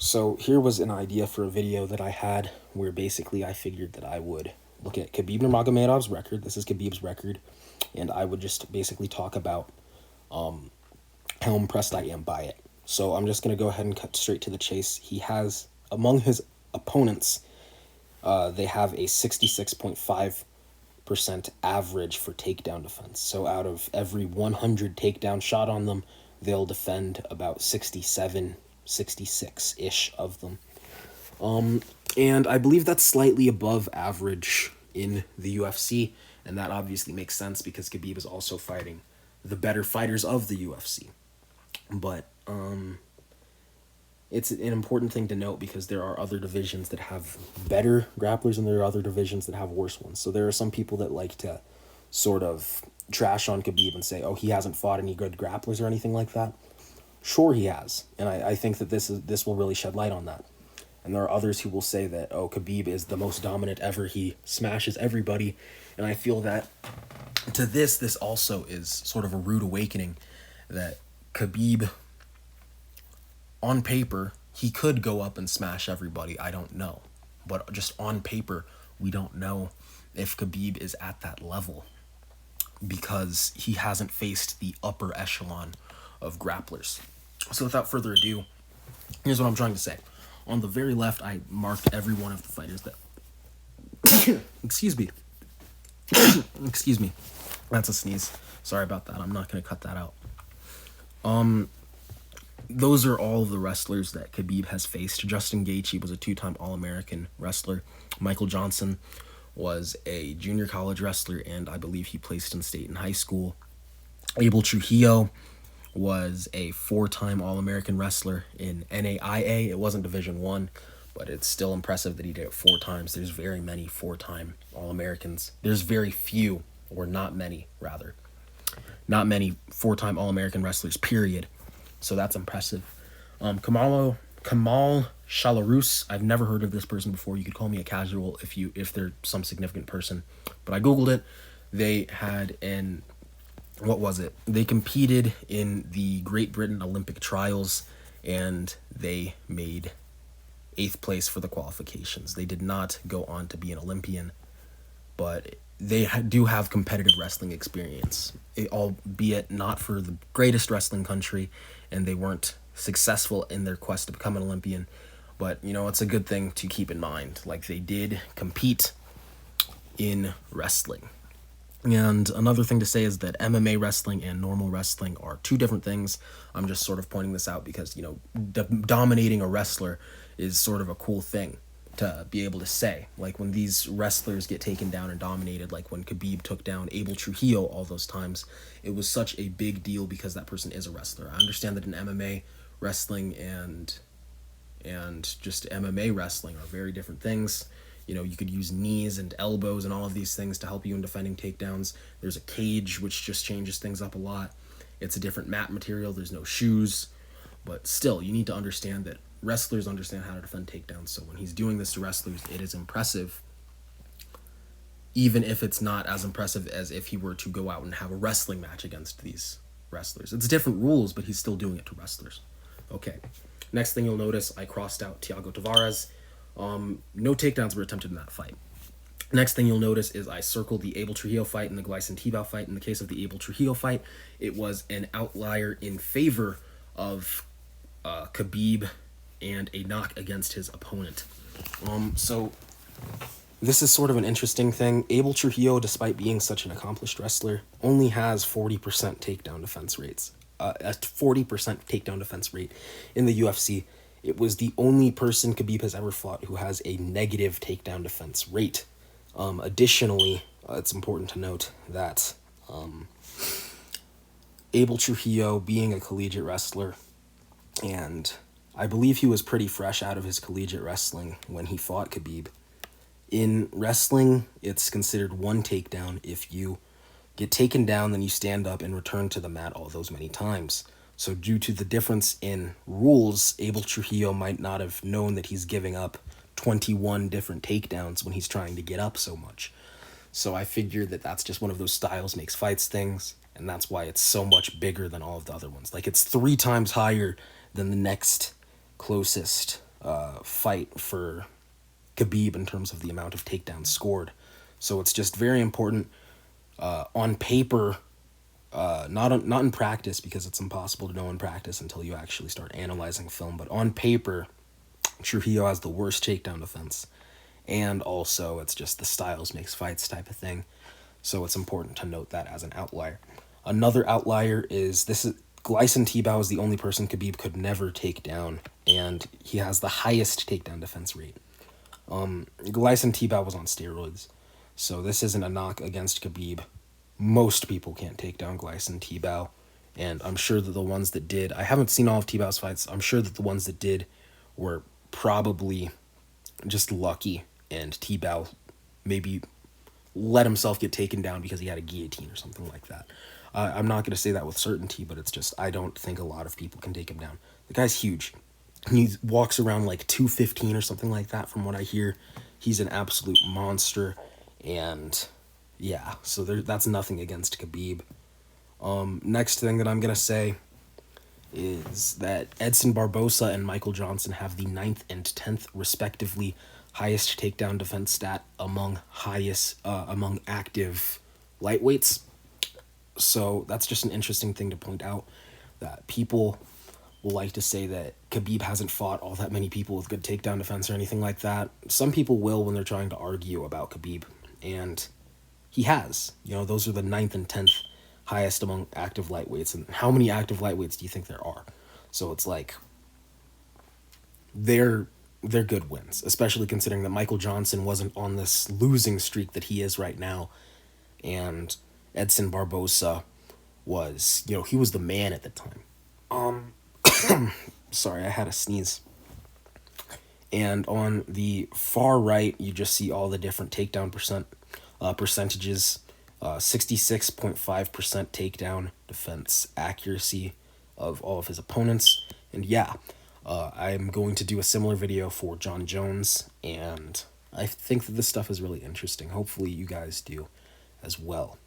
So here was an idea for a video that I had where basically I figured that I would look at Khabib Nurmagomedov's record. This is Khabib's record, and I would just basically talk about how impressed I am by it. So I'm just gonna go ahead and cut straight to the chase. He has among his opponents, they have a 66.5% average for takedown defense. So out of every 100 takedown shot on them, they'll defend about 67, 66-ish of them. And I believe that's slightly above average in the UFC, and that obviously makes sense because Khabib is also fighting the better fighters of the UFC. But it's an important thing to note because there are other divisions that have better grapplers and there are other divisions that have worse ones. So there are some people that like to sort of trash on Khabib and say, oh, he hasn't fought any good grapplers or anything like that. Sure, he has, and I think that this will really shed light on that. And there are others who will say that, oh, Khabib is the most dominant ever. He smashes everybody. And I feel that to this also is sort of a rude awakening that Khabib, on paper, he could go up and smash everybody. I don't know. But just on paper, we don't know if Khabib is at that level because he hasn't faced the upper echelon of grapplers. So without further ado, here's what I'm trying to say. On the very left, I marked every one of the fighters that... Excuse me. Excuse me. That's a sneeze. Sorry about that. I'm not going to cut that out. Those are all of the wrestlers that Khabib has faced. Justin Gaethje was a two-time All-American wrestler. Michael Johnson was a junior college wrestler, and I believe he placed in state in high school. Abel Trujillo was a four-time All-American wrestler in NAIA. It wasn't Division I, but it's still impressive that he did it four times. There's very many four-time All-Americans. There's very few, or not many, rather. Not many four-time All-American wrestlers, period. So that's impressive. Kamal Shalarus, I've never heard of this person before. You could call me a casual if they're some significant person. But I Googled it. They had an... What was it? They competed in the Great Britain Olympic trials, and they made 8th place for the qualifications. They did not go on to be an Olympian, but they do have competitive wrestling experience, albeit not for the greatest wrestling country, and they weren't successful in their quest to become an Olympian. But, you know, it's a good thing to keep in mind. Like, they did compete in wrestling. And another thing to say is that MMA wrestling and normal wrestling are two different things. I'm just sort of pointing this out because, you know, dominating a wrestler is sort of a cool thing to be able to say. Like when these wrestlers get taken down and dominated, like when Khabib took down Abel Trujillo all those times, it was such a big deal because that person is a wrestler. I understand that in MMA wrestling and just MMA wrestling are very different things. You know, you could use knees and elbows and all of these things to help you in defending takedowns. There's a cage, which just changes things up a lot. It's a different mat material. There's no shoes. But still, you need to understand that wrestlers understand how to defend takedowns. So when he's doing this to wrestlers, it is impressive, even if it's not as impressive as if he were to go out and have a wrestling match against these wrestlers. It's different rules, but he's still doing it to wrestlers. Okay. Next thing you'll notice, I crossed out Thiago Tavares. No takedowns were attempted in that fight. Next thing you'll notice is I circled the Abel Trujillo fight and the Gleison Tebow fight. In the case of the Abel Trujillo fight, it was an outlier in favor of Khabib and a knock against his opponent. So this is sort of an interesting thing. Abel Trujillo, despite being such an accomplished wrestler, only has 40% takedown defense rates. A 40% takedown defense rate in the UFC. It was the only person Khabib has ever fought who has a negative takedown defense rate. Additionally, it's important to note that Abel Trujillo, being a collegiate wrestler, and I believe he was pretty fresh out of his collegiate wrestling when he fought Khabib. In wrestling, it's considered one takedown. If you get taken down, then you stand up and return to the mat all those many times. So due to the difference in rules, Abel Trujillo might not have known that he's giving up 21 different takedowns when he's trying to get up so much. So I figured that that's just one of those styles makes fights things, and that's why it's so much bigger than all of the other ones. Like, it's 3 times higher than the next closest fight for Khabib in terms of the amount of takedowns scored. So it's just very important on paper, not in practice, because it's impossible to know in practice until you actually start analyzing film. But on paper, Trujillo has the worst takedown defense, and also it's just the styles makes fights type of thing. So it's important to note that as an outlier. Another outlier is Gleison Tebow is the only person Khabib could never take down, and he has the highest takedown defense rate. Gleison Tebow was on steroids, so this isn't a knock against Khabib. Most people can't take down Gleison Tebow, and I'm sure that the ones that did, I haven't seen all of Tebow's fights, I'm sure that the ones that did were probably just lucky, and Tebow maybe let himself get taken down because he had a guillotine or something like that. I'm not going to say that with certainty, but it's just, I don't think a lot of people can take him down. The guy's huge. He walks around like 215 or something like that from what I hear. He's an absolute monster, and yeah, so that's nothing against Khabib. Next thing that I'm going to say is that Edson Barbosa and Michael Johnson have the 9th and 10th respectively highest takedown defense stat among active lightweights. So that's just an interesting thing to point out, that people will like to say that Khabib hasn't fought all that many people with good takedown defense or anything like that. Some people will when they're trying to argue about Khabib, and he has. Those are the 9th and 10th highest among active lightweights. And how many active lightweights do you think there are? So it's like, they're good wins, especially considering that Michael Johnson wasn't on this losing streak that he is right now, and Edson Barbosa was, he was the man at the time. Sorry, I had a sneeze. And on the far right, you just see all the different takedown percentages. 66.5% takedown defense accuracy of all of his opponents. And yeah, I'm going to do a similar video for John Jones, and I think that this stuff is really interesting. Hopefully you guys do as well.